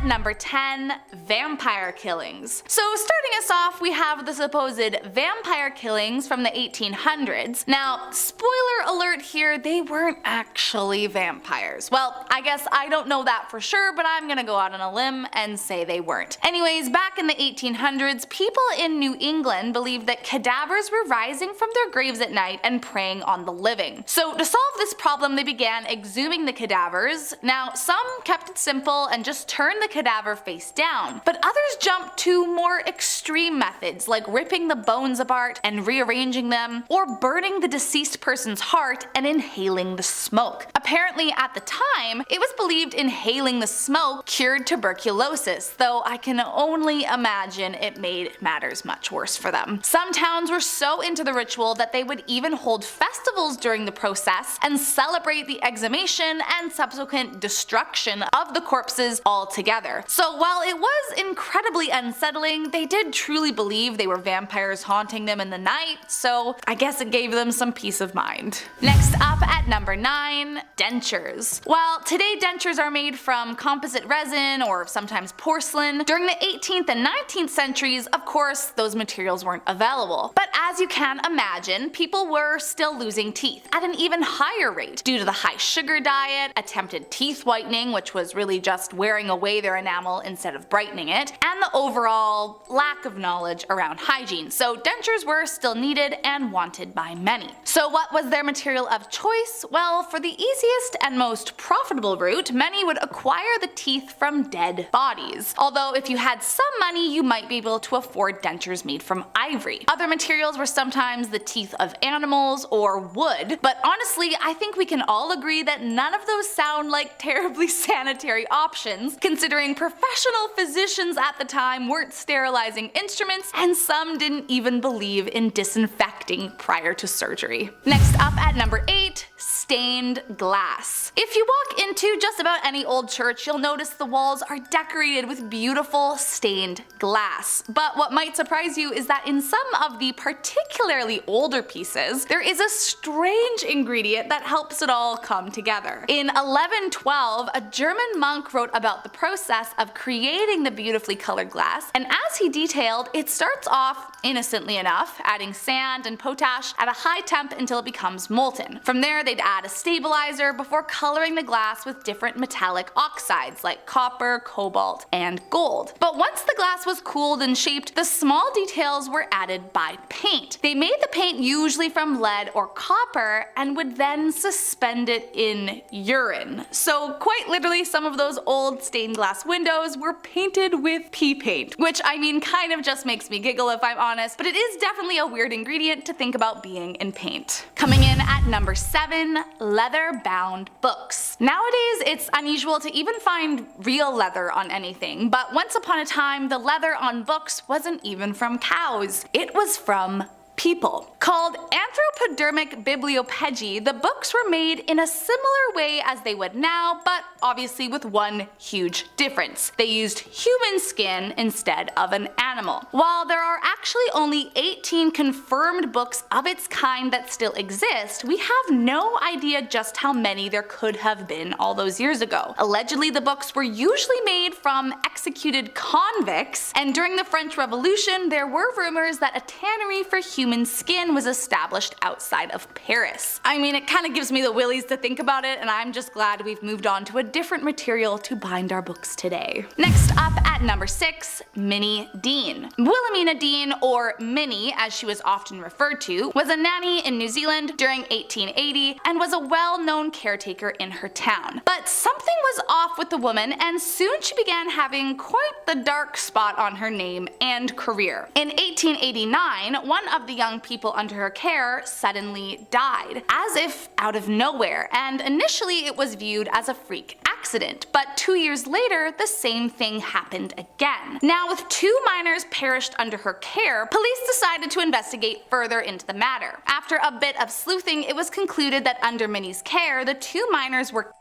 At number 10, vampire killings. So starting us off, we have the supposed vampire killings from the 1800s. Now, spoiler alert here, they weren't actually vampires. Well, I guess I don't know that for sure, but I'm gonna go out on a limb and say they weren't. Anyways, back in the 1800s, people in New England believed that cadavers were rising from their graves at night and preying on the living. So to solve this problem, they began exhuming the cadavers. Now, some kept it simple and just turned the cadaver face down, but others jumped to more extreme methods like ripping the bones apart and rearranging them, or burning the deceased person's heart and inhaling the smoke. Apparently at the time, it was believed inhaling the smoke cured tuberculosis, though I can only imagine it made matters much worse for them. Some towns were so into the ritual that they would even hold festivals during the process and celebrate the exhumation and subsequent destruction of the corpses altogether. So while it was incredibly unsettling, they did truly believe they were vampires haunting them in the night, so I guess it gave them some peace of mind. Next up at number 9, dentures. While today dentures are made from composite resin or sometimes porcelain, during the 18th and 19th centuries, of course, those materials weren't available. But as you can imagine, people were still losing teeth at an even higher rate due to the high sugar diet, attempted teeth whitening, which was really just wearing away their enamel instead of brightening it, and the overall lack of knowledge around hygiene. So dentures were still needed and wanted by many. So what was their material of choice? Well, for the easiest and most profitable route, many would acquire the teeth from dead bodies. Although if you had some money, you might be able to afford dentures made from ivory. Other materials were sometimes the teeth of animals or wood, but honestly, I think we can all agree that none of those sound like terribly sanitary options, considering professional physicians at the time weren't sterilizing instruments, and some didn't even believe in disinfecting prior to surgery. Next up at number 8, stained glass. If you walk into just about any old church, you'll notice the walls are decorated with beautiful stained glass. But what might surprise you is that in some of the particularly older pieces, there is a strange ingredient that helps it all come together. In 1112, a German monk wrote about the process of creating the beautifully colored glass, and as he detailed, it starts off innocently enough, adding sand and potash at a high temp until it becomes molten. From there, they'd add a stabilizer before coloring the glass with different metallic oxides like copper, cobalt, and gold. But once the glass was cooled and shaped, the small details were added by paint. They made the paint usually from lead or copper and would then suspend it in urine. So quite literally, some of those old stained glass windows were painted with pea paint, which I mean kind of just makes me giggle if I'm honest, but it is definitely a weird ingredient to think about being in paint. Coming in at number 7, leather-bound books. Nowadays, it's unusual to even find real leather on anything, but once upon a time, the leather on books wasn't even from cows. It was from people. Called anthropodermic bibliopegi, the books were made in a similar way as they would now, but obviously with one huge difference. They used human skin instead of an animal. While there are actually only 18 confirmed books of its kind that still exist, we have no idea just how many there could have been all those years ago. Allegedly, the books were usually made from executed convicts, and during the French Revolution, there were rumors that a tannery for human skin was established outside of Paris. I mean, it kind of gives me the willies to think about it, and I'm just glad we've moved on to a different material to bind our books today. Next up at number 6, Minnie Dean. Wilhelmina Dean, or Minnie as she was often referred to, was a nanny in New Zealand during 1880 and was a well-known caretaker in her town. But something was off with the woman, and soon she began having quite the dark spot on her name and career. In 1889, one of the young people under her care suddenly died, as if out of nowhere, and initially it was viewed as a freak accident, but 2 years later the same thing happened again. Now, with 2 minors perished under her care, police decided to investigate further into the matter. After a bit of sleuthing, it was concluded that under Minnie's care, the 2 minors were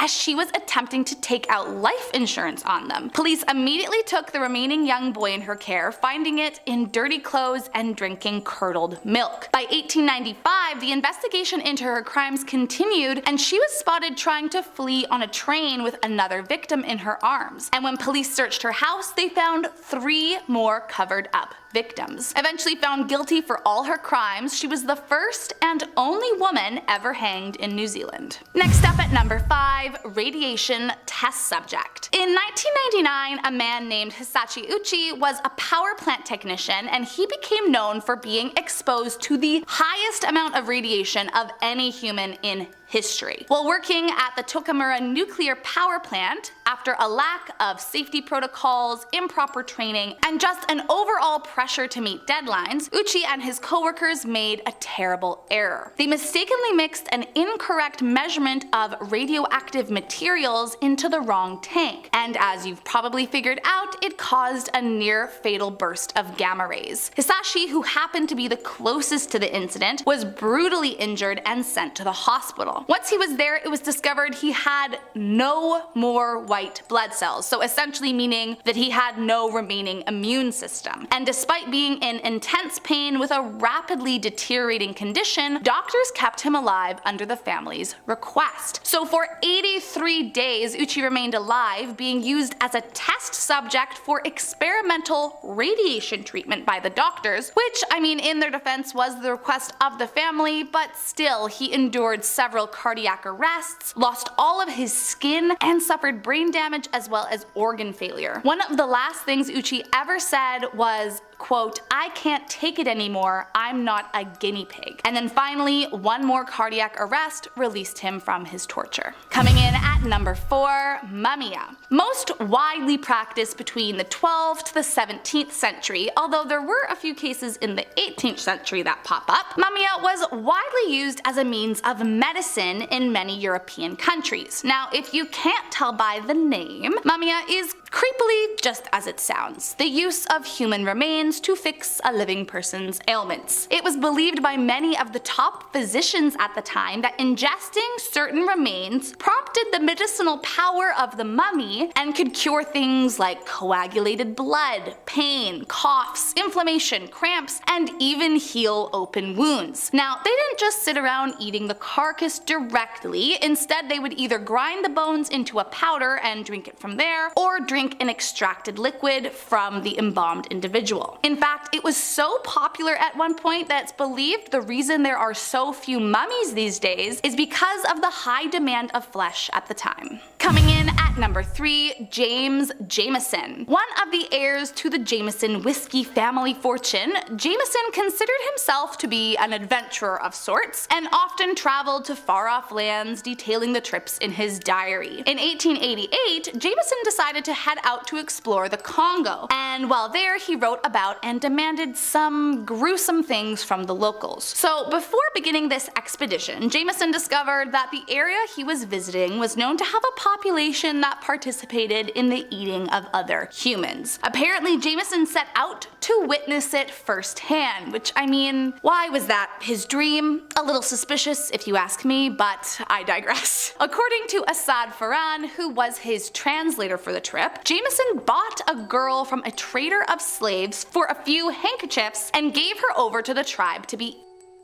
as she was attempting to take out life insurance on them. Police immediately took the remaining young boy in her care, finding it in dirty clothes and drinking curdled milk. By 1895, the investigation into her crimes continued, and she was spotted trying to flee on a train with another victim in her arms. And when police searched her house, they found 3 more covered up victims. Eventually found guilty for all her crimes, she was the first and only woman ever hanged in New Zealand. Next up at number 5, radiation test subject. In 1999, a man named Hisashi Uchi was a power plant technician, and he became known for being exposed to the highest amount of radiation of any human in history. While working at the Tokamura nuclear power plant, after a lack of safety protocols, improper training, and just an overall pressure to meet deadlines, Uchi and his coworkers made a terrible error. They mistakenly mixed an incorrect measurement of radioactive materials into the wrong tank, and as you've probably figured out, it caused a near fatal burst of gamma rays. Hisashi, who happened to be the closest to the incident, was brutally injured and sent to the hospital. Once he was there, it was discovered he had no more white blood cells, so essentially meaning that he had no remaining immune system. And despite being in intense pain with a rapidly deteriorating condition, doctors kept him alive under the family's request. So for 83 days, Uchi remained alive, being used as a test subject for experimental radiation treatment by the doctors, which, I mean, in their defense was the request of the family, but still, he endured several cardiac arrests, lost all of his skin, and suffered brain damage as well as organ failure. One of the last things Uchi ever said was, quote, "I can't take it anymore, I'm not a guinea pig." And then finally, one more cardiac arrest released him from his torture. Coming in at number 4, mumia. Most widely practiced between the 12th to the 17th century, although there were a few cases in the 18th century that pop up, mumia was widely used as a means of medicine in many European countries. Now, if you can't tell by the name, mumia is creepily just as it sounds, the use of human remains to fix a living person's ailments. It was believed by many of the top physicians at the time that ingesting certain remains prompted the medicinal power of the mummy and could cure things like coagulated blood, pain, coughs, inflammation, cramps, and even heal open wounds. Now, they didn't just sit around eating the carcass directly, instead they would either grind the bones into a powder and drink it from there, or drink an extracted liquid from the embalmed individual. In fact, it was so popular at one point that it's believed the reason there are so few mummies these days is because of the high demand of flesh at the time. Coming in at number 3, James Jameson. One of the heirs to the Jameson whiskey family fortune, Jameson considered himself to be an adventurer of sorts, and often traveled to far-off lands, detailing the trips in his diary. In 1888, Jameson decided to head out to explore the Congo, and while there he wrote about and demanded some gruesome things from the locals. So before beginning this expedition, Jameson discovered that the area he was visiting was known to have a population that participated in the eating of other humans. Apparently Jameson set out to witness it firsthand, which, I mean, why was that his dream? A little suspicious if you ask me, but I digress. According to Asad Farhan, who was his translator for the trip, Jameson bought a girl from a trader of slaves for a few handkerchiefs and gave her over to the tribe to be.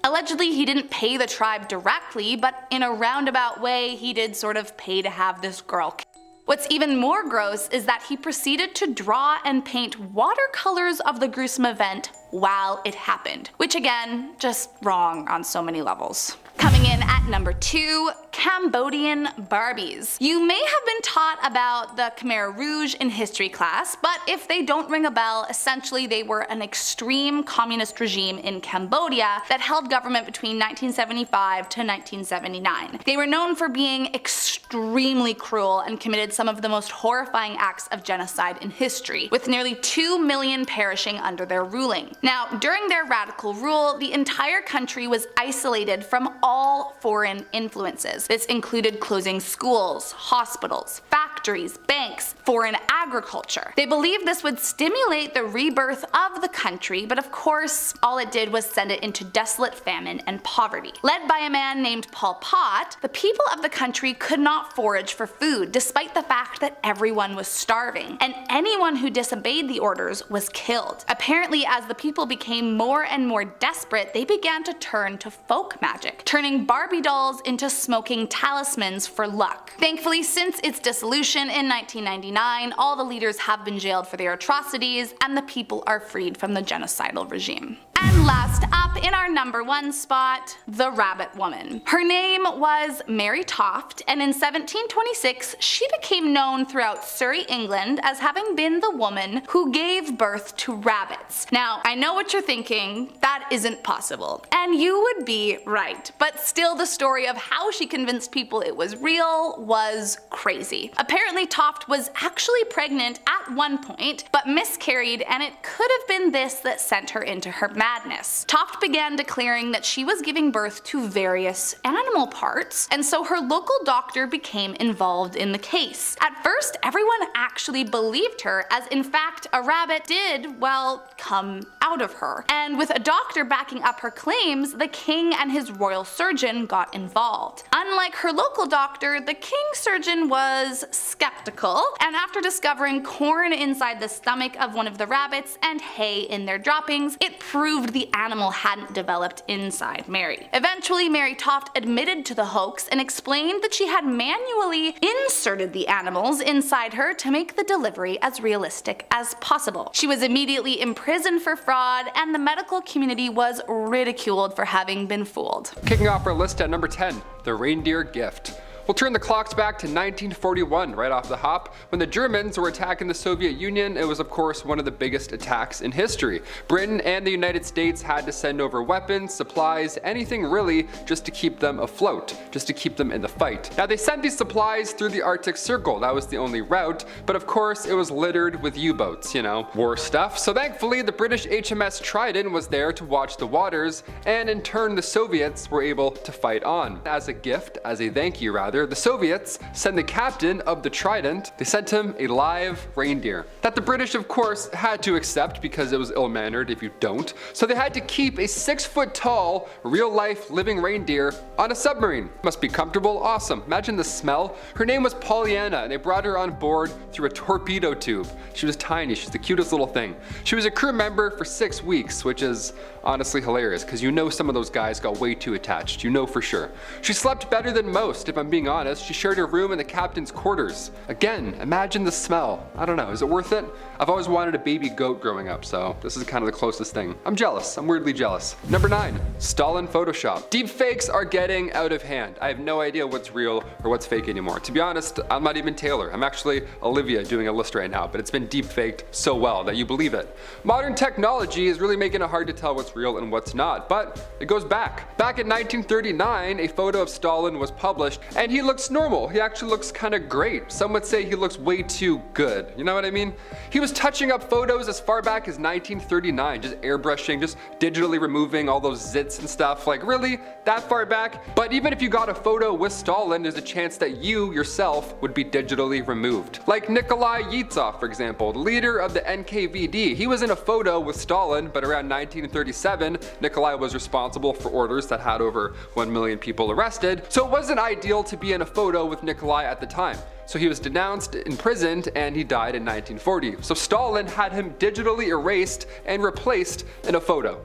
Allegedly, he didn't pay the tribe directly, but in a roundabout way, he did sort of pay to have this girl. What's even more gross is that he proceeded to draw and paint watercolors of the gruesome event while it happened, which again, just wrong on so many levels. Coming in at number 2, Cambodian Barbies. You may have been taught about the Khmer Rouge in history class, but if they don't ring a bell, essentially they were an extreme communist regime in Cambodia that held government between 1975 to 1979. They were known for being extremely cruel and committed some of the most horrifying acts of genocide in history, with nearly 2 million perishing under their ruling. Now, during their radical rule, the entire country was isolated from all foreign influences. This included closing schools, hospitals, factories, banks, foreign agriculture. They believed this would stimulate the rebirth of the country, but of course, all it did was send it into desolate famine and poverty. Led by a man named Pol Pot, the people of the country could not forage for food, despite the fact that everyone was starving, and anyone who disobeyed the orders was killed. Apparently, as the people became more and more desperate, they began to turn to folk magic, turning Barbie dolls into smoking talismans for luck. Thankfully, since its dissolution in 1999, all the leaders have been jailed for their atrocities, and the people are freed from the genocidal regime. And last up, in our #1 spot, the Rabbit Woman. Her name was Mary Toft, and in 1726 she became known throughout Surrey, England as having been the woman who gave birth to rabbits. Now, I know what you're thinking, that isn't possible. And you would be right, but still the story of how she convinced people it was real was crazy. Apparently Toft was actually pregnant at one point, but miscarried, and it could have been this that sent her into her madness. Toft began declaring that she was giving birth to various animal parts, and so her local doctor became involved in the case. At first, everyone actually believed her, as in fact a rabbit did, well, come out of her. And with a doctor backing up her claims, the king and his royal surgeon got involved. Unlike her local doctor, the king's surgeon was skeptical, and after discovering corn inside the stomach of one of the rabbits and hay in their droppings, it proved the animal hadn't developed inside Mary. Eventually, Mary Toft admitted to the hoax and explained that she had manually inserted the animals inside her to make the delivery as realistic as possible. She was immediately imprisoned for fraud, and the medical community was ridiculed for having been fooled. Kicking off our list at number 10, the reindeer gift. We'll turn the clocks back to 1941 right off the hop. When the Germans were attacking the Soviet Union, it was of course one of the biggest attacks in history. Britain and the United States had to send over weapons, supplies, anything really just to keep them afloat, just to keep them in the fight. Now they sent these supplies through the Arctic Circle, that was the only route, but of course it was littered with U-boats, you know, war stuff. So thankfully the British HMS Trident was there to watch the waters, and in turn the Soviets were able to fight on. As a gift, as a thank you rather, the Soviets sent the captain of the Trident, they sent him a live reindeer that the British of course had to accept because it was ill-mannered if you don't. So they had to keep a 6-foot tall, real-life living reindeer on a submarine. Must be comfortable, awesome. Imagine the smell. Her name was Pollyanna, and they brought her on board through a torpedo tube. She was tiny, she's the cutest little thing. She was a crew member for 6 weeks, which is honestly hilarious because you know some of those guys got way too attached, you know for sure. She slept better than most, if I'm being honest. She shared her room in the captain's quarters. Again, imagine the smell. I don't know, is it worth it? I've always wanted a baby goat growing up, so this is kind of the closest thing. I'm jealous, I'm weirdly jealous. Number 9, Stalin Photoshop. Deep fakes are getting out of hand. I have no idea what's real or what's fake anymore. To be honest, I'm not even Taylor. I'm actually Olivia doing a list right now, but it's been deep faked so well that you believe it. Modern technology is really making it hard to tell what's real and what's not, but it goes back. Back in 1939, a photo of Stalin was published, and he looks normal. He actually looks kind of great. Some would say he looks way too good. You know what I mean? He was touching up photos as far back as 1939, just airbrushing, just digitally removing all those zits and stuff. Like really? That far back? But even if you got a photo with Stalin, there's a chance that you yourself would be digitally removed. Like Nikolai Yevtsov, for example, the leader of the NKVD. He was in a photo with Stalin, but around 1937, Nikolai was responsible for orders that had over 1 million people arrested. So it wasn't ideal to be in a photo with Nikolai at the time. So he was denounced, imprisoned, and he died in 1940. So Stalin had him digitally erased and replaced in a photo.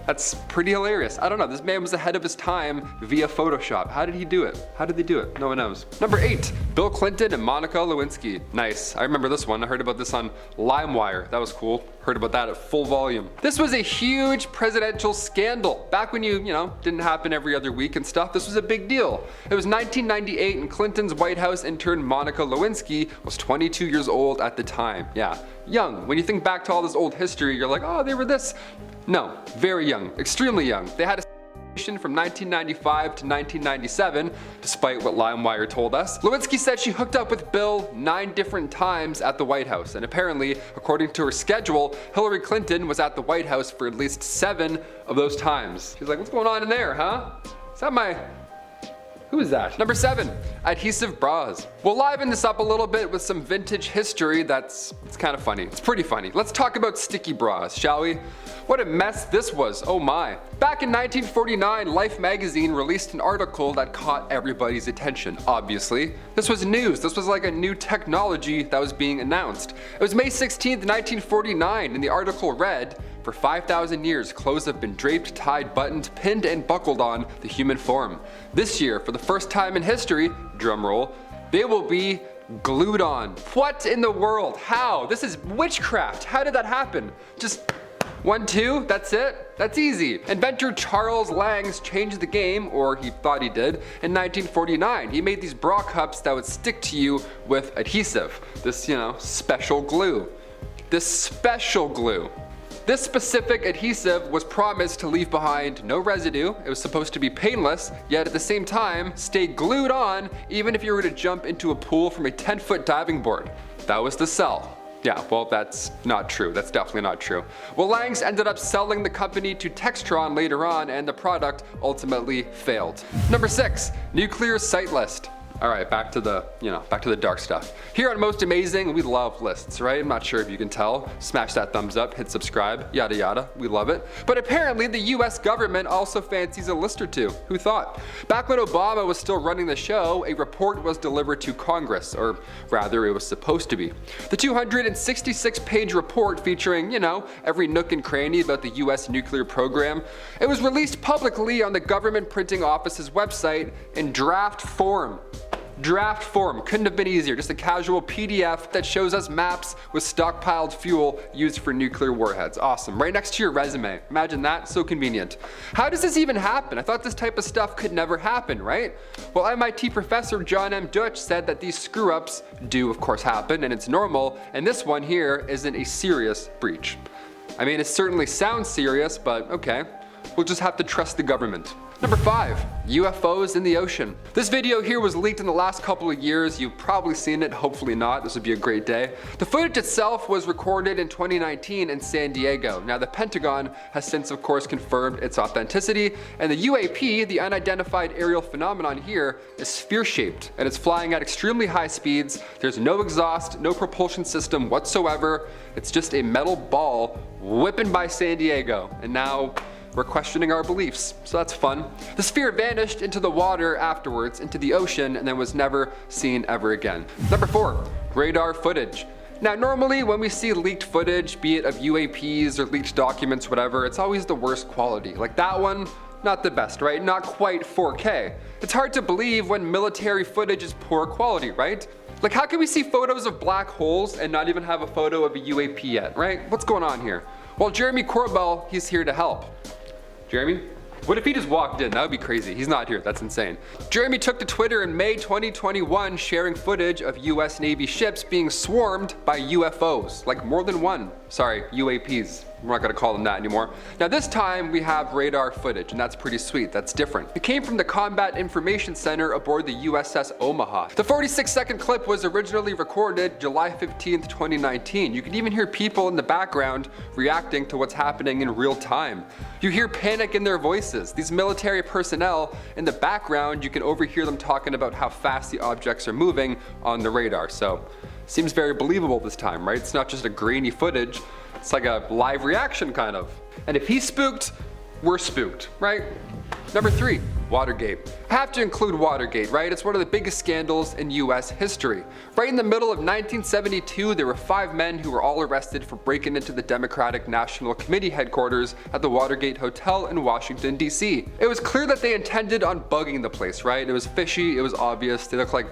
That's pretty hilarious. I don't know, this man was ahead of his time via Photoshop. How did he do it? How did they do it? No one knows. Number 8, Bill Clinton and Monica Lewinsky. Nice, I remember this one. I heard about this on LimeWire. That was cool. Heard about that at full volume. This was a huge presidential scandal. Back when you know, didn't happen every other week and stuff, this was a big deal. It was 1998 and Clinton's White House intern Monica Lewinsky was 22 years old at the time. Yeah, young. When you think back to all this old history, you're like, oh, they were this. No, very young, extremely young. They had a from 1995 to 1997, despite what LimeWire told us. Lewinsky said she hooked up with Bill 9 different times at the White House, and apparently, according to her schedule, Hillary Clinton was at the White House for at least 7 of those times. She's like, what's going on in there, huh? Is that my Who is that? Number 7, adhesive bras. We'll liven this up a little bit with some vintage history it's kind of funny. It's pretty funny. Let's talk about sticky bras, shall we? What a mess this was, oh my. Back in 1949, Life magazine released an article that caught everybody's attention, obviously. This was news, this was like a new technology that was being announced. It was May 16th, 1949, and the article read, "For 5,000 years, clothes have been draped, tied, buttoned, pinned, and buckled on the human form. This year, for the first time in history, drumroll, they will be glued on." What in the world? How? This is witchcraft. How did that happen? Just 1, 2, that's it? That's easy. Inventor Charles Langs changed the game, or he thought he did, in 1949. He made these bra cups that would stick to you with adhesive. This, special glue. This specific adhesive was promised to leave behind no residue, it was supposed to be painless, yet at the same time stay glued on even if you were to jump into a pool from a 10-foot diving board. That was the sell. Yeah, well, that's not true. That's definitely not true. Well, Langs ended up selling the company to Textron later on, and the product ultimately failed. Number 6, nuclear site list. Alright, back to the dark stuff. Here on Most Amazing, we love lists, right? I'm not sure if you can tell. Smash that thumbs up, hit subscribe, yada yada, we love it. But apparently the US government also fancies a list or two. Who thought? Back when Obama was still running the show, a report was delivered to Congress, or rather it was supposed to be. The 266-page report featuring, every nook and cranny about the US nuclear program. It was released publicly on the government printing office's website in draft form. Draft form, couldn't have been easier, just a casual PDF that shows us maps with stockpiled fuel used for nuclear warheads. Awesome, right next to your resume. Imagine that, so convenient. How does this even happen? I thought this type of stuff could never happen, right? Well, MIT professor John M. Deutsch said that these screw-ups do of course happen, and it's normal, and this one here isn't a serious breach. I mean, it certainly sounds serious, but okay. We'll just have to trust the government. Number 5, UFOs in the ocean. This video here was leaked in the last couple of years. You've probably seen it, hopefully not. This would be a great day. The footage itself was recorded in 2019 in San Diego. Now the Pentagon has since of course confirmed its authenticity, and the UAP, the unidentified aerial phenomenon here, is sphere-shaped and it's flying at extremely high speeds. There's no exhaust, no propulsion system whatsoever. It's just a metal ball whipping by San Diego, and now we're questioning our beliefs, so that's fun. The sphere vanished into the water afterwards, into the ocean, and then was never seen ever again. Number 4, radar footage. Now normally when we see leaked footage, be it of UAPs or leaked documents, whatever, it's always the worst quality. Like that one, not the best, right? Not quite 4K. It's hard to believe when military footage is poor quality, right? Like how can we see photos of black holes and not even have a photo of a UAP yet, right? What's going on here? Well, Jeremy Corbell, he's here to help. Jeremy? What if he just walked in? That would be crazy. He's not here. That's insane. Jeremy took to Twitter in May 2021 sharing footage of US Navy ships being swarmed by UFOs. Like more than one. Sorry, UAPs. We're not gonna call them that anymore. Now this time we have radar footage, and that's pretty sweet. That's different. It came from the Combat Information Center aboard the USS Omaha. The 46-second clip was originally recorded July 15th, 2019. You can even hear people in the background reacting to what's happening in real time. You hear panic in their voices. These military personnel in the background, you can overhear them talking about how fast the objects are moving on the radar. So, seems very believable this time, right? It's not just a grainy footage. It's like a live reaction kind of. And if he's spooked, we're spooked, right? Number 3, Watergate. I have to include Watergate, right? It's one of the biggest scandals in US history. Right in the middle of 1972, there were 5 men who were all arrested for breaking into the Democratic National Committee headquarters at the Watergate Hotel in Washington, D.C. It was clear that they intended on bugging the place, right? It was fishy, it was obvious, they looked like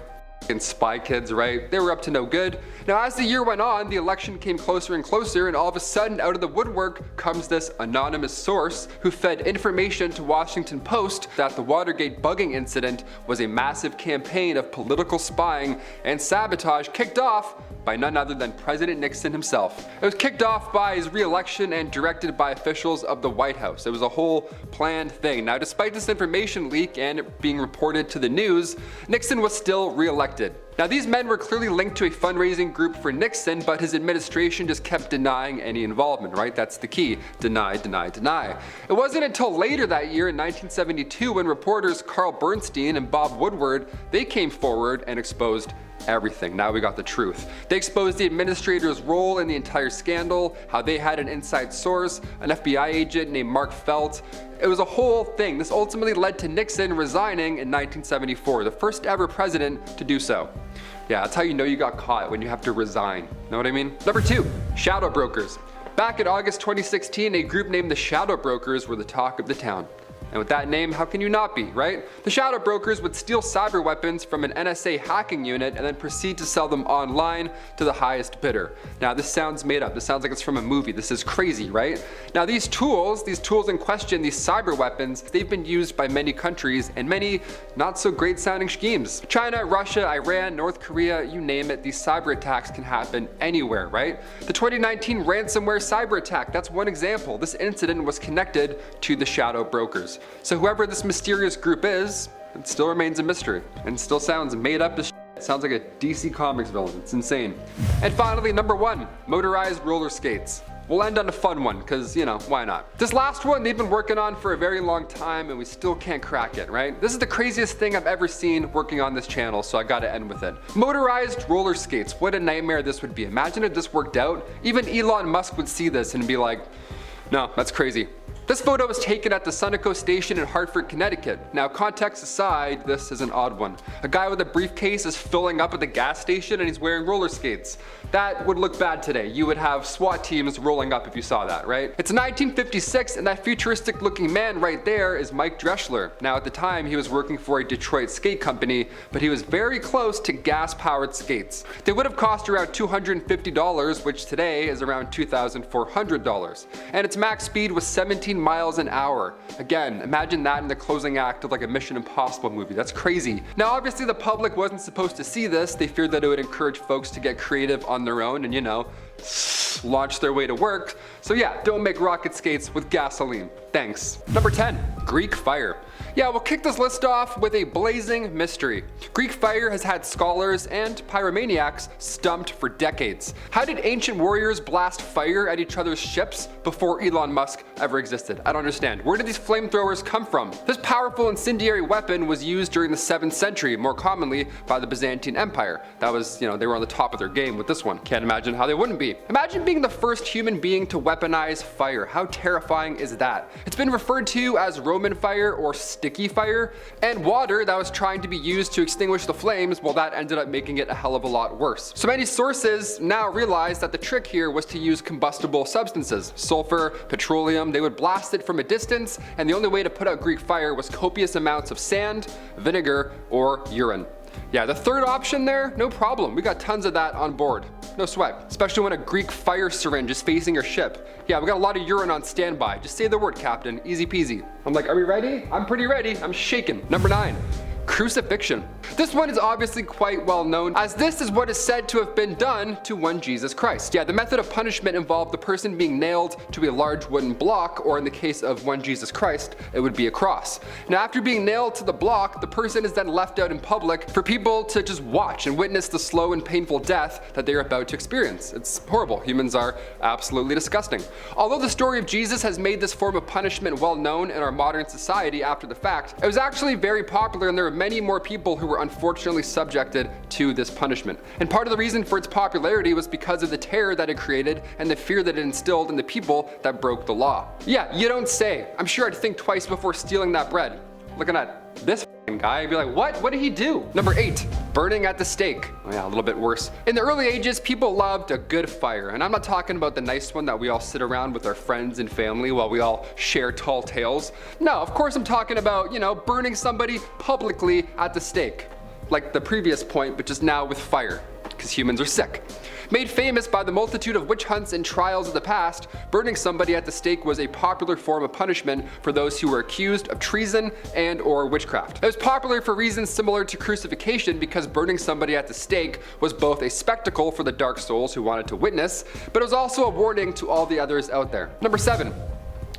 spy kids, right? They were up to no good. Now as the year went on, the election came closer and closer, and all of a sudden out of the woodwork comes this anonymous source who fed information to Washington Post that the Watergate bugging incident was a massive campaign of political spying and sabotage kicked off by none other than President Nixon himself. It was kicked off by his re-election and directed by officials of the White House. It was a whole planned thing. Now despite this information leak and it being reported to the news, Nixon was still re-elected elected. Now these men were clearly linked to a fundraising group for Nixon, but his administration just kept denying any involvement, right? That's the key. Deny, deny, deny. It wasn't until later that year in 1972 when reporters Carl Bernstein and Bob Woodward, they came forward and exposed everything. Now we got the truth. They exposed the administrator's role in the entire scandal, how they had an inside source, an FBI agent named Mark Felt. It was a whole thing. This ultimately led to Nixon resigning in 1974, the first ever president to do so. Yeah, that's how you know you got caught, when you have to resign. Know what I mean? Number 2, shadow brokers. Back in August 2016, a group named the Shadow Brokers were the talk of the town. And with that name, how can you not be, right? The shadow brokers would steal cyber weapons from an NSA hacking unit and then proceed to sell them online to the highest bidder. Now this sounds made up. This sounds like it's from a movie. This is crazy, right? Now these tools in question, these cyber weapons, they've been used by many countries and many not so great sounding schemes. China, Russia, Iran, North Korea, you name it, these cyber attacks can happen anywhere, right? The 2019 ransomware cyber attack, that's one example. This incident was connected to the shadow brokers. So whoever this mysterious group is, it still remains a mystery and still sounds made up as shit. It sounds like a DC Comics villain. It's insane. And finally, number 1, motorized roller skates. We'll end on a fun one, because, you know, why not? This last one they've been working on for a very long time and we still can't crack it, right? This is the craziest thing I've ever seen working on this channel, so I gotta end with it. Motorized roller skates, what a nightmare this would be. Imagine if this worked out. Even Elon Musk would see this and be like, no, that's crazy. This photo was taken at the Sunoco station in Hartford, Connecticut. Now context aside, this is an odd one. A guy with a briefcase is filling up at the gas station and he's wearing roller skates. That would look bad today. You would have SWAT teams rolling up if you saw that, right? It's 1956 and that futuristic looking man right there is Mike Dreschler. Now at the time he was working for a Detroit skate company, but he was very close to gas powered skates. They would have cost around $250, which today is around $2,400. And its max speed was 17 miles an hour. Again, imagine that in the closing act of like a Mission Impossible movie. That's crazy. Now obviously the public wasn't supposed to see this. They feared that it would encourage folks to get creative on their own and, you know, launch their way to work. So yeah, don't make rocket skates with gasoline. Thanks. Number 10, Greek fire. Yeah, we'll kick this list off with a blazing mystery. Greek fire has had scholars and pyromaniacs stumped for decades. How did ancient warriors blast fire at each other's ships before Elon Musk ever existed? I don't understand. Where did these flamethrowers come from? This powerful incendiary weapon was used during the 7th century, more commonly by the Byzantine Empire. That was, you know, they were on the top of their game with this one. Can't imagine how they wouldn't be. Imagine being the first human being to weaponize fire. How terrifying is that? It's been referred to as Roman fire or sticky fire, and water that was trying to be used to extinguish the flames, well, that ended up making it a hell of a lot worse. So many sources now realize that the trick here was to use combustible substances, sulfur, petroleum. They would blast it from a distance, and the only way to put out Greek fire was copious amounts of sand, vinegar, or urine. Yeah, the third option there, no problem. We got tons of that on board. No sweat. Especially when a Greek fire syringe is facing your ship. Yeah, we got a lot of urine on standby. Just say the word, Captain. Easy peasy. I'm like, are we ready? I'm pretty ready. I'm shaking. Number 9. Crucifixion. This one is obviously quite well known, as this is what is said to have been done to one Jesus Christ. Yeah, the method of punishment involved the person being nailed to a large wooden block, or in the case of one Jesus Christ, it would be a cross. Now after being nailed to the block, the person is then left out in public for people to just watch and witness the slow and painful death that they are about to experience. It's horrible. Humans are absolutely disgusting. Although the story of Jesus has made this form of punishment well known in our modern society after the fact, it was actually very popular, and there were many more people who were unfortunately subjected to this punishment. And part of the reason for its popularity was because of the terror that it created and the fear that it instilled in the people that broke the law. Yeah, you don't say. I'm sure I'd think twice before stealing that bread. Looking at this guy, I'd be like, what did he do? Number 8, burning at the stake. Oh yeah, a little bit worse. In the early ages, people loved a good fire. And I'm not talking about the nice one that we all sit around with our friends and family while we all share tall tales. No, of course I'm talking about, you know, burning somebody publicly at the stake. Like the previous point, but just now with fire. Because humans are sick. Made famous by the multitude of witch hunts and trials of the past, burning somebody at the stake was a popular form of punishment for those who were accused of treason and or witchcraft. It was popular for reasons similar to crucifixion, because burning somebody at the stake was both a spectacle for the dark souls who wanted to witness, but it was also a warning to all the others out there. Number 7.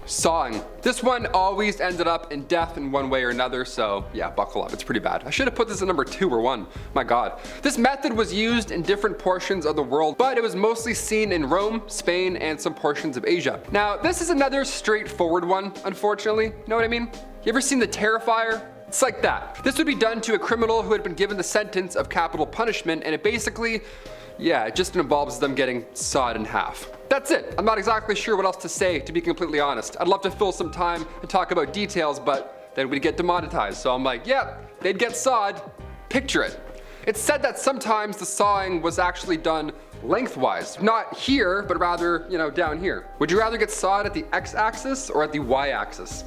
Sawing. This one always ended up in death in one way or another, so yeah, buckle up, it's pretty bad. I should have put this at number 2 or 1, my god. This method was used in different portions of the world, but it was mostly seen in Rome, Spain, and some portions of Asia. Now, this is another straightforward one, unfortunately, you know what I mean? You ever seen the Terrifier? It's like that. This would be done to a criminal who had been given the sentence of capital punishment, and it basically, yeah, it just involves them getting sawed in half. That's it. I'm not exactly sure what else to say, to be completely honest. I'd love to fill some time and talk about details, but then we'd get demonetized. So I'm like, yeah, they'd get sawed. Picture it. It's said that sometimes the sawing was actually done lengthwise. Not here, but rather, you know, down here. Would you rather get sawed at the x-axis or at the y-axis?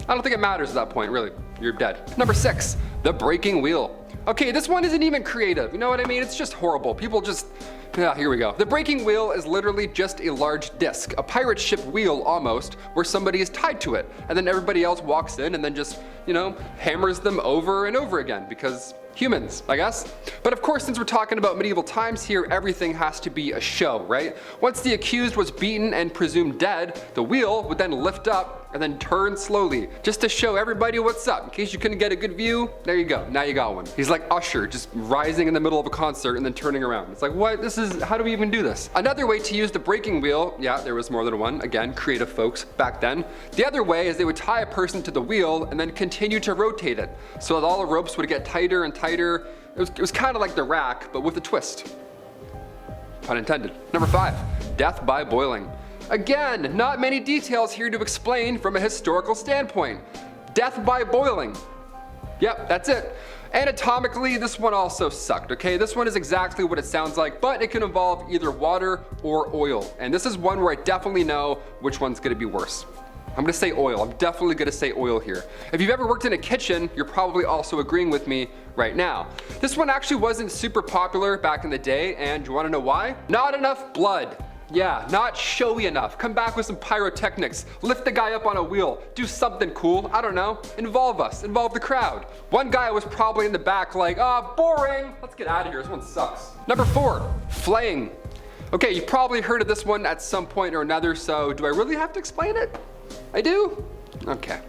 I don't think it matters at that point, really. You're dead. Number 6, the breaking wheel. Okay, this one isn't even creative. You know what I mean? It's just horrible. People just, yeah, here we go. The breaking wheel is literally just a large disc, a pirate ship wheel almost, where somebody is tied to it. And then everybody else walks in and then just, you know, hammers them over and over again because humans, I guess. But of course, since we're talking about medieval times here, everything has to be a show, right? Once the accused was beaten and presumed dead, the wheel would then lift up and then turn slowly, just to show everybody what's up. In case you couldn't get a good view, there you go, now you got one. He's like Usher, just rising in the middle of a concert and then turning around. It's like, what? This is, how do we even do this? Another way to use the breaking wheel, yeah, there was more than one, again, creative folks back then. The other way is they would tie a person to the wheel and then continue to rotate it, so that all the ropes would get tighter and tighter. It was kind of like the rack, but with a twist. Pun intended. Number 5, death by boiling. Again, not many details here to explain from a historical standpoint. Death by boiling. Yep, that's it. Anatomically, this one also sucked, okay? This one is exactly what it sounds like, but it can involve either water or oil. And this is one where I definitely know which one's gonna be worse. I'm gonna say oil. I'm definitely gonna say oil here. If you've ever worked in a kitchen, you're probably also agreeing with me right now. This one actually wasn't super popular back in the day, and you wanna know why? Not enough blood. Yeah, not showy enough. Come back with some pyrotechnics. Lift the guy up on a wheel. Do something cool. I don't know. Involve us. Involve the crowd. One guy was probably in the back like, boring. Let's get out of here. This one sucks. Number 4, flaying. Okay, you've probably heard of this one at some point or another, so do I really have to explain it? I do? Okay.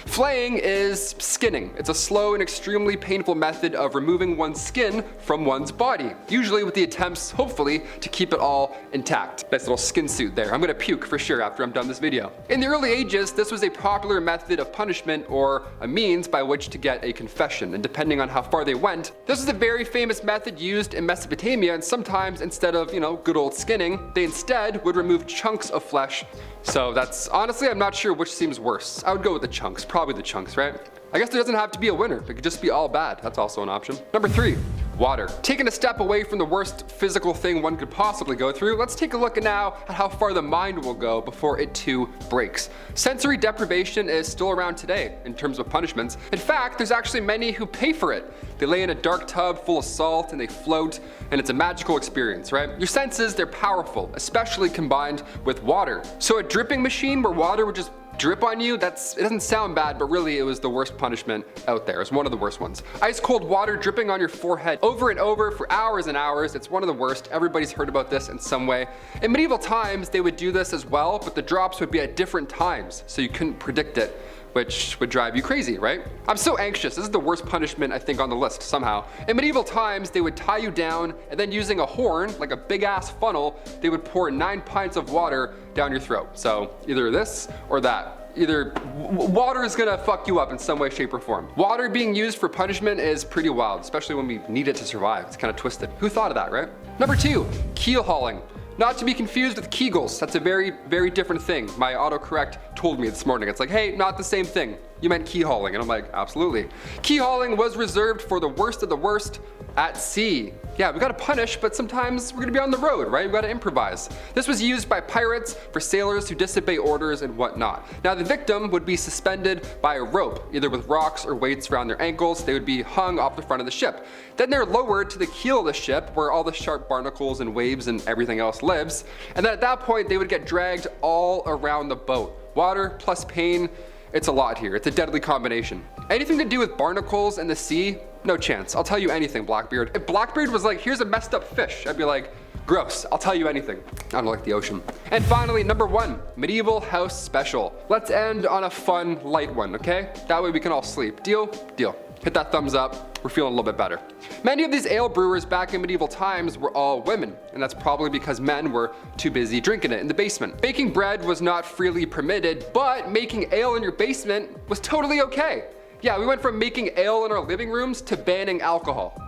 Flaying is skinning. It's a slow and extremely painful method of removing one's skin from one's body, usually with the attempts, hopefully, to keep it all intact. Nice little skin suit there. I'm gonna puke for sure after I'm done this video. In the early ages, this was a popular method of punishment or a means by which to get a confession, and depending on how far they went, this was a very famous method used in Mesopotamia, and sometimes instead of, you know, good old skinning, they instead would remove chunks of flesh. So that's, honestly, I'm not sure which seems worse. I would go with the chunks, probably the chunks, right? I guess there doesn't have to be a winner. It could just be all bad. That's also an option. Number 3, water. Taking a step away from the worst physical thing one could possibly go through, let's take a look now at how far the mind will go before it too breaks. Sensory deprivation is still around today in terms of punishments. In fact, there's actually many who pay for it. They lay in a dark tub full of salt and they float, and it's a magical experience, right? Your senses, they're powerful, especially combined with water. So a dripping machine where water would just drip on you, it doesn't sound bad, but really it was the worst punishment out there. It's one of the worst ones. Ice cold water dripping on your forehead over and over for hours and hours. It's one of the worst. Everybody's heard about this in some way. In medieval times, they would do this as well, but the drops would be at different times, so you couldn't predict it, which would drive you crazy, right? I'm so anxious. This is the worst punishment I think on the list somehow. In medieval times, they would tie you down and then using a horn, like a big ass funnel, they would pour 9 pints of water down your throat. So either this or that. Either water is gonna fuck you up in some way, shape, or form. Water being used for punishment is pretty wild, especially when we need it to survive. It's kind of twisted. Who thought of that, right? Number 2, keel hauling. Not to be confused with Kegels. That's a very, very different thing. My autocorrect told me this morning. It's like, hey, not the same thing. You meant key hauling. And I'm like, absolutely. Key hauling was reserved for the worst of the worst at sea. Yeah, we gotta punish, but sometimes we're gonna be on the road, right? We gotta improvise. This was used by pirates for sailors who disobey orders and whatnot. Now the victim would be suspended by a rope, either with rocks or weights around their ankles. They would be hung off the front of the ship. Then they're lowered to the keel of the ship where all the sharp barnacles and waves and everything else lives. And then at that point, they would get dragged all around the boat. Water plus pain, it's a lot here. It's a deadly combination. Anything to do with barnacles and the sea, no chance. I'll tell you anything, Blackbeard. If Blackbeard was like, here's a messed up fish, I'd be like, Gross, I'll tell you anything. I don't like the ocean. And finally, number 1, medieval house special. Let's end on a fun, light one, okay? That way we can all sleep. Deal? Deal. Hit that thumbs up. We're feeling a little bit better. Many of these ale brewers back in medieval times were all women, and that's probably because men were too busy drinking it in the basement. Baking bread was not freely permitted, but making ale in your basement was totally okay. Yeah, we went from making ale in our living rooms to banning alcohol.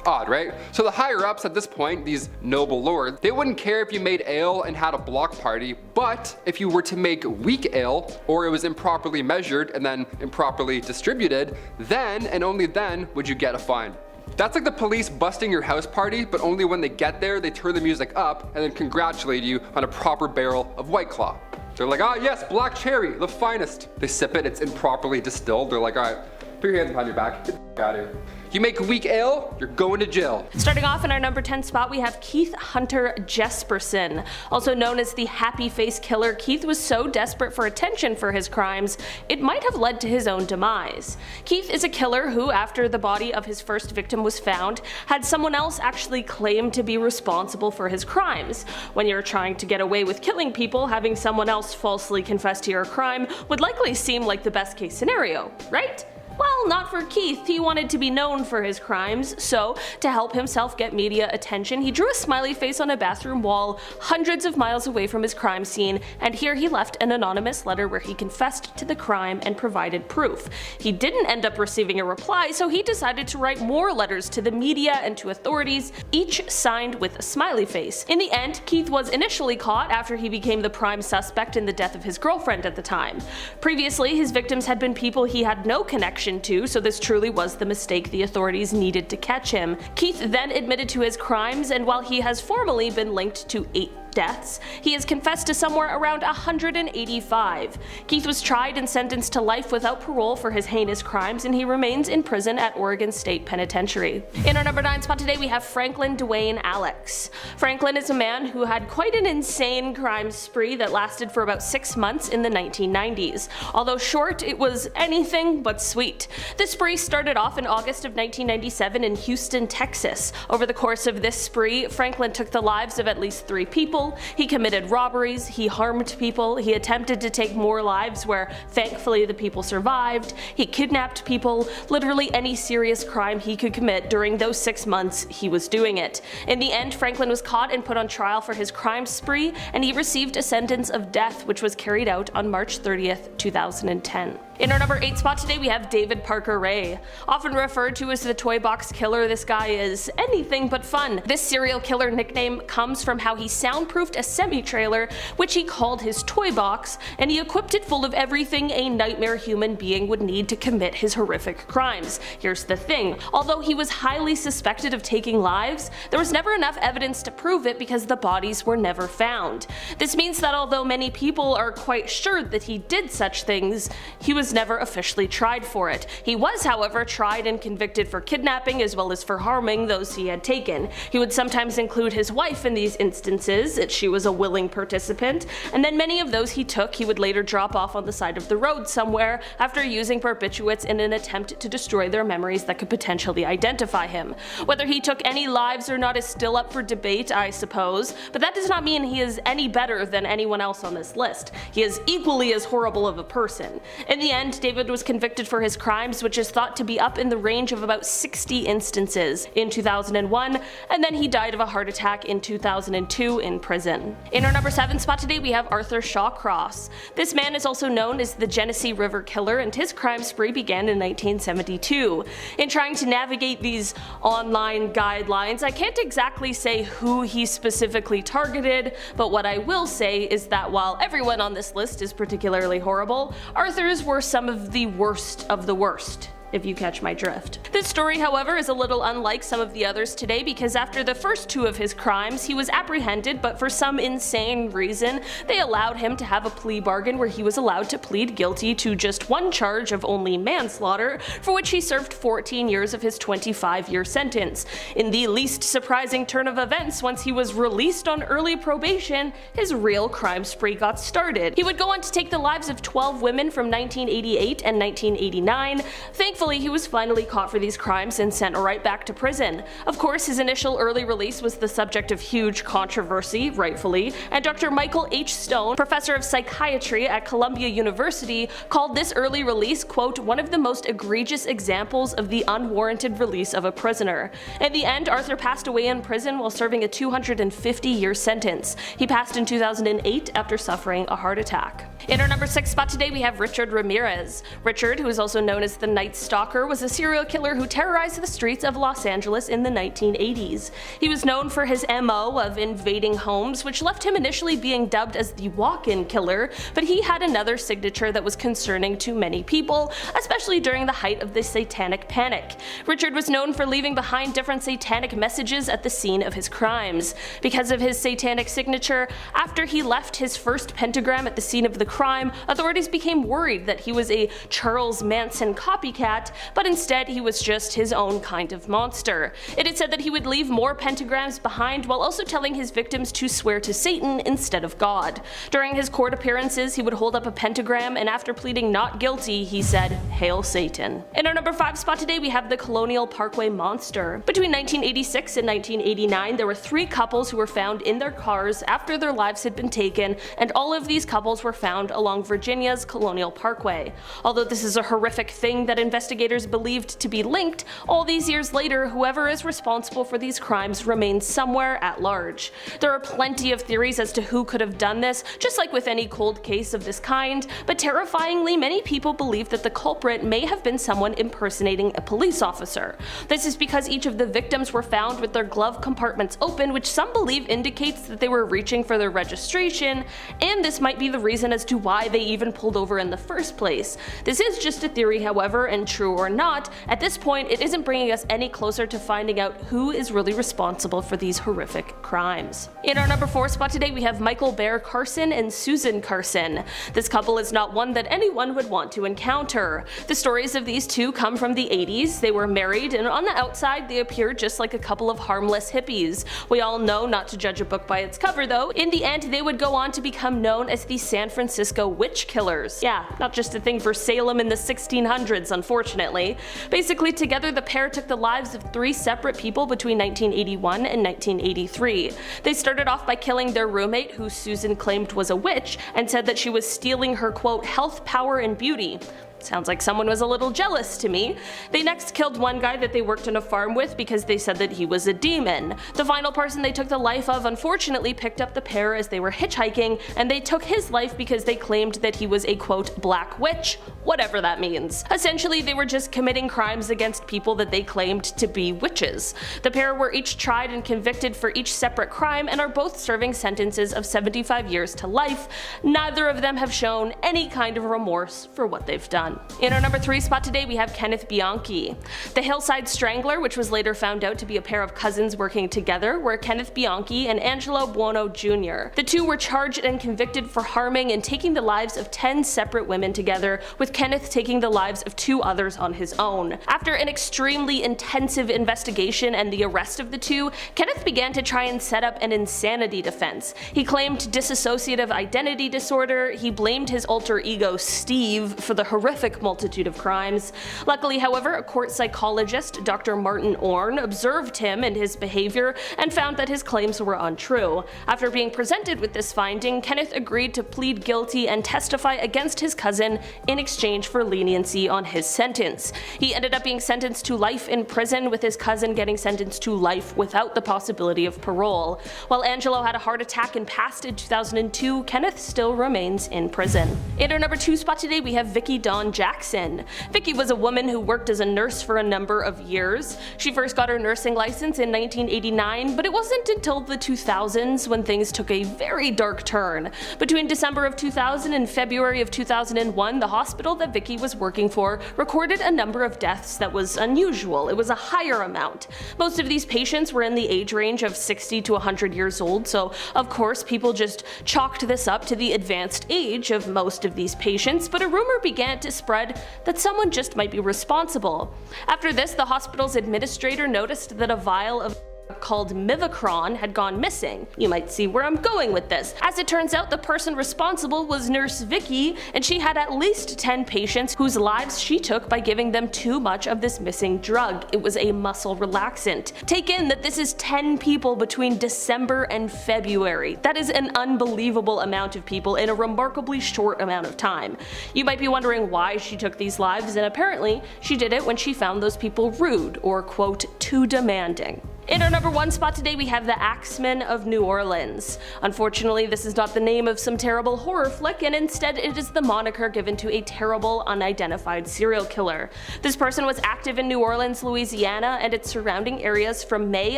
Odd, right? So the higher ups at this point, these noble lords, they wouldn't care if you made ale and had a block party, but if you were to make weak ale, or it was improperly measured and then improperly distributed, then and only then would you get a fine. That's like the police busting your house party, but only when they get there, they turn the music up and then congratulate you on a proper barrel of White Claw. They're like, ah yes, black cherry, the finest. They sip it, it's improperly distilled. They're like, all right, put your hands behind your back, get the out of here. You make weak ale, you're going to jail. Starting off in our number 10 spot, we have Keith Hunter Jesperson. Also known as the Happy Face Killer, Keith was so desperate for attention for his crimes, it might have led to his own demise. Keith is a killer who, after the body of his first victim was found, had someone else actually claim to be responsible for his crimes. When you're trying to get away with killing people, having someone else falsely confess to your crime would likely seem like the best case scenario, right? Well, not for Keith. He wanted to be known for his crimes, so to help himself get media attention, he drew a smiley face on a bathroom wall hundreds of miles away from his crime scene, and here he left an anonymous letter where he confessed to the crime and provided proof. He didn't end up receiving a reply, so he decided to write more letters to the media and to authorities, each signed with a smiley face. In the end, Keith was initially caught after he became the prime suspect in the death of his girlfriend at the time. Previously, his victims had been people he had no connection to, so this truly was the mistake the authorities needed to catch him. Keith then admitted to his crimes, and while he has formally been linked to 8 deaths, he has confessed to somewhere around 185. Keith was tried and sentenced to life without parole for his heinous crimes, and he remains in prison at Oregon State Penitentiary. In our number 9 spot today, we have Franklin DeWayne ALIX. Franklin is a man who had quite an insane crime spree that lasted for about 6 months in the 1990s. Although short, it was anything but sweet. The spree started off in August of 1997 in Houston, Texas. Over the course of this spree, Franklin took the lives of at least 3 people. He committed robberies, he harmed people, he attempted to take more lives where thankfully the people survived, he kidnapped people, literally any serious crime he could commit during those 6 months he was doing it. In the end, Franklin was caught and put on trial for his crime spree, and he received a sentence of death which was carried out on March 30th, 2010. In our number 8 spot today, we have David Parker Ray. Often referred to as the Toy Box Killer, this guy is anything but fun. This serial killer nickname comes from how he soundproofed a semi-trailer, which he called his toy box, and he equipped it full of everything a nightmare human being would need to commit his horrific crimes. Here's the thing, although he was highly suspected of taking lives, there was never enough evidence to prove it because the bodies were never found. This means that although many people are quite sure that he did such things, he was never officially tried for it. He was, however, tried and convicted for kidnapping as well as for harming those he had taken. He would sometimes include his wife in these instances, as she was a willing participant, and then many of those he took he would later drop off on the side of the road somewhere after using barbiturates in an attempt to destroy their memories that could potentially identify him. Whether he took any lives or not is still up for debate, I suppose, but that does not mean he is any better than anyone else on this list. He is equally as horrible of a person. In the end, David was convicted for his crimes, which is thought to be up in the range of about 60 instances in 2001, and then he died of a heart attack in 2002 in prison. In our number 7 spot today, we have Arthur Shawcross. This man is also known as the Genesee River Killer, and his crime spree began in 1972. In trying to navigate these online guidelines, I can't exactly say who he specifically targeted, but what I will say is that while everyone on this list is particularly horrible, Arthur's were some of the worst, if you catch my drift. This story, however, is a little unlike some of the others today because after the first 2 of his crimes, he was apprehended, but for some insane reason, they allowed him to have a plea bargain where he was allowed to plead guilty to just 1 charge of only manslaughter, for which he served 14 years of his 25-year sentence. In the least surprising turn of events, once he was released on early probation, his real crime spree got started. He would go on to take the lives of 12 women from 1988 and 1989. Thankfully, Thankfully, he was finally caught for these crimes and sent right back to prison. Of course, his initial early release was the subject of huge controversy, rightfully, and Dr. Michael H. Stone, professor of psychiatry at Columbia University, called this early release, quote, one of the most egregious examples of the unwarranted release of a prisoner. In the end, Arthur passed away in prison while serving a 250-year sentence. He passed in 2008 after suffering a heart attack. In our number 6 spot today, we have Richard Ramirez. Richard, who is also known as the Night Stalker, was a serial killer who terrorized the streets of Los Angeles in the 1980s. He was known for his MO of invading homes, which left him initially being dubbed as the walk-in killer, but he had another signature that was concerning to many people, especially during the height of the Satanic Panic. Richard was known for leaving behind different satanic messages at the scene of his crimes. Because of his satanic signature, after he left his first pentagram at the scene of the crime, authorities became worried that he was a Charles Manson copycat, but instead he was just his own kind of monster. It is said that he would leave more pentagrams behind while also telling his victims to swear to Satan instead of God. During his court appearances, he would hold up a pentagram, and after pleading not guilty, he said, "Hail Satan." In our number 5 spot today, we have the Colonial Parkway Monster. Between 1986 and 1989, there were 3 couples who were found in their cars after their lives had been taken, and all of these couples were found along Virginia's Colonial Parkway. Although this is a horrific thing that investigators believed to be linked, all these years later, whoever is responsible for these crimes remains somewhere at large. There are plenty of theories as to who could have done this, just like with any cold case of this kind, but terrifyingly, many people believe that the culprit may have been someone impersonating a police officer. This is because each of the victims were found with their glove compartments open, which some believe indicates that they were reaching for their registration, and this might be the reason as to why they even pulled over in the first place. This is just a theory, however, and true or not, at this point it isn't bringing us any closer to finding out who is really responsible for these horrific crimes. In our number 4 spot today, we have Michael Bear Carson and Susan Carson. This couple is not one that anyone would want to encounter. The stories of these two come from the 80s. They were married, and on the outside they appeared just like a couple of harmless hippies. We all know not to judge a book by its cover though. In the end, they would go on to become known as the San Francisco Witch Killers. Yeah, not just a thing for Salem in the 1600s, unfortunately. Basically, together the pair took the lives of 3 separate people between 1981 and 1983. They started off by killing their roommate, who Susan claimed was a witch, and said that she was stealing her quote health, power, and beauty. Sounds like someone was a little jealous to me. They next killed one guy that they worked on a farm with because they said that he was a demon. The final person they took the life of unfortunately picked up the pair as they were hitchhiking, and they took his life because they claimed that he was a quote black witch, whatever that means. Essentially, they were just committing crimes against people that they claimed to be witches. The pair were each tried and convicted for each separate crime and are both serving sentences of 75 years to life. Neither of them have shown any kind of remorse for what they've done. In our number 3 spot today, we have Kenneth Bianchi. The Hillside Strangler, which was later found out to be a pair of cousins working together, were Kenneth Bianchi and Angelo Buono Jr. The two were charged and convicted for harming and taking the lives of 10 separate women together, with Kenneth taking the lives of 2 others on his own. After an extremely intensive investigation and the arrest of the two, Kenneth began to try and set up an insanity defense. He claimed dissociative identity disorder. He blamed his alter ego Steve for the horrific multitude of crimes. Luckily, however, a court psychologist, Dr. Martin Orn, observed him and his behavior and found that his claims were untrue. After being presented with this finding, Kenneth agreed to plead guilty and testify against his cousin in exchange for leniency on his sentence. He ended up being sentenced to life in prison, with his cousin getting sentenced to life without the possibility of parole. While Angelo had a heart attack and passed in 2002, Kenneth still remains in prison. In our number 2 spot today, we have Vickie Dawn Jackson. Vickie was a woman who worked as a nurse for a number of years. She first got her nursing license in 1989, but it wasn't until the 2000s when things took a very dark turn. Between December of 2000 and February of 2001, the hospital that Vickie was working for recorded a number of deaths that was unusual. It was a higher amount. Most of these patients were in the age range of 60 to 100 years old, so of course people just chalked this up to the advanced age of most of these patients, but a rumor began to spread that someone just might be responsible. After this, the hospital's administrator noticed that a vial of called Mivacron had gone missing. You might see where I'm going with this. As it turns out, the person responsible was Nurse Vickie, and she had at least 10 patients whose lives she took by giving them too much of this missing drug. It was a muscle relaxant. Take in that this is 10 people between December and February. That is an unbelievable amount of people in a remarkably short amount of time. You might be wondering why she took these lives, and apparently she did it when she found those people rude, or quote, too demanding. In our number 1 spot today, we have the AXEMAN of New Orleans. Unfortunately, this is not the name of some terrible horror flick, and instead it is the moniker given to a terrible, unidentified serial killer. This person was active in New Orleans, Louisiana, and its surrounding areas from May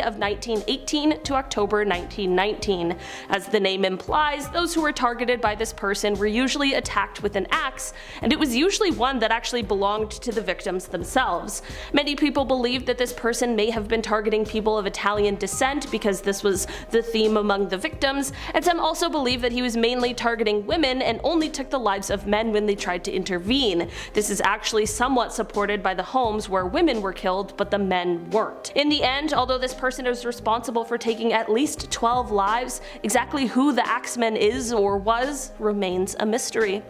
of 1918 to October 1919. As the name implies, those who were targeted by this person were usually attacked with an axe, and it was usually one that actually belonged to the victims themselves. Many people believe that this person may have been targeting people of Italian descent because this was the theme among the victims, and some also believe that he was mainly targeting women and only took the lives of men when they tried to intervene. This is actually somewhat supported by the homes where women were killed but the men weren't. In the end, although this person is responsible for taking at least 12 lives, exactly who the AXEMAN is or was remains a mystery.